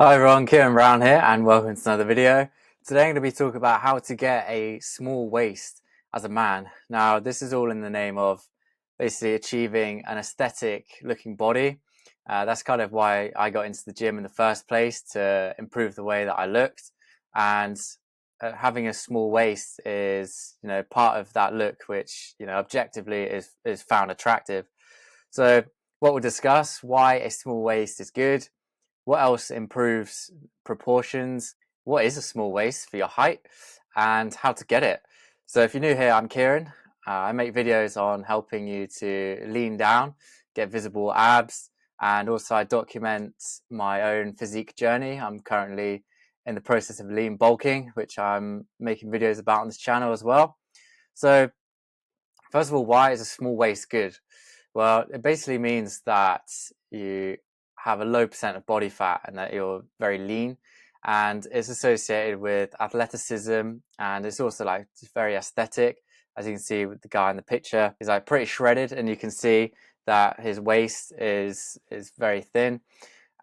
Hi everyone, Kieran Brown here and welcome to another video. Today I'm going to be talking about how to get a small waist as a man. Now this is all in the name of basically achieving an aesthetic looking body. That's kind of why I got into the gym in the first place, to improve the way that I looked. And having a small waist is, part of that look, which, objectively is found attractive. So what we'll discuss: why a small waist is good, what else improves proportions, what is a small waist for your height, and how to get it. So if you're new here, I'm Kieran. I make videos on helping you to lean down, get visible abs, and also I document my own physique journey. I'm currently in the process of lean bulking, which I'm making videos about on this channel as well. So first of all, why is a small waist good? Well, it basically means that you have a low percent of body fat and that you're very lean, and it's associated with athleticism, and it's also like very aesthetic. As you can see with the guy in the picture, he's like pretty shredded, and you can see that his waist is very thin.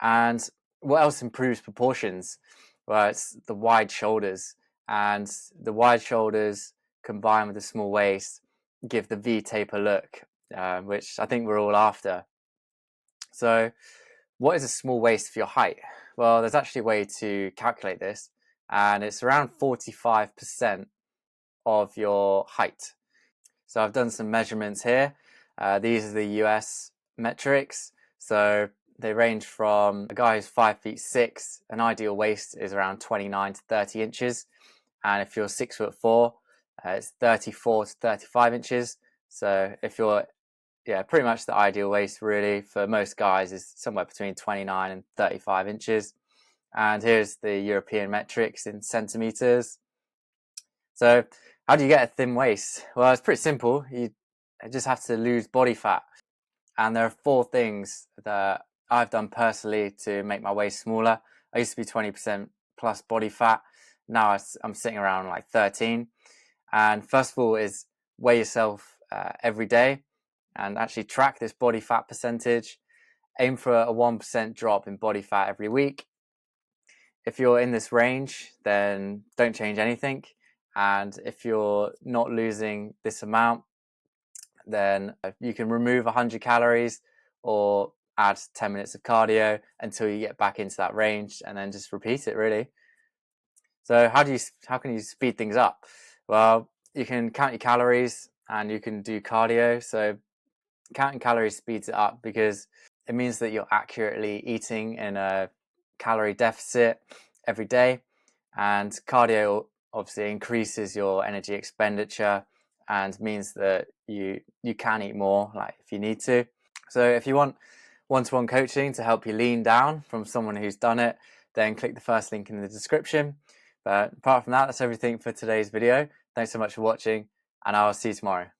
And what else improves proportions? Well, it's the wide shoulders, and the wide shoulders combined with the small waist give the V taper look, which I think we're all after. So, what is a small waist for your height? Well, there's actually a way to calculate this, and it's around 45% of your height. So, I've done some measurements here. These are the US metrics. So, they range from a guy who's 5'6", an ideal waist is around 29 to 30 inches. And if you're 6'4", it's 34 to 35 inches. So if you're, pretty much the ideal waist really for most guys is somewhere between 29 and 35 inches. And here's the European metrics in centimeters. So how do you get a thin waist? Well, it's pretty simple. You just have to lose body fat. And there are 4 things that I've done personally to make my waist smaller. I used to be 20% plus body fat. Now I'm sitting around like 13. And first of all is weigh yourself every day and actually track this body fat percentage. Aim for a 1% drop in body fat every week. If you're in this range, then don't change anything. And if you're not losing this amount, then you can remove 100 calories or add 10 minutes of cardio until you get back into that range, and then just repeat it really. So how can you speed things up? Well, you can count your calories and you can do cardio. So counting calories speeds it up because it means that you're accurately eating in a calorie deficit every day, and cardio obviously increases your energy expenditure and means that you can eat more, like if you need to. So if you want one-to-one coaching to help you lean down from someone who's done it, then click the first link in the description. But apart from that, that's everything for today's video. Thanks so much for watching, and I'll see you tomorrow.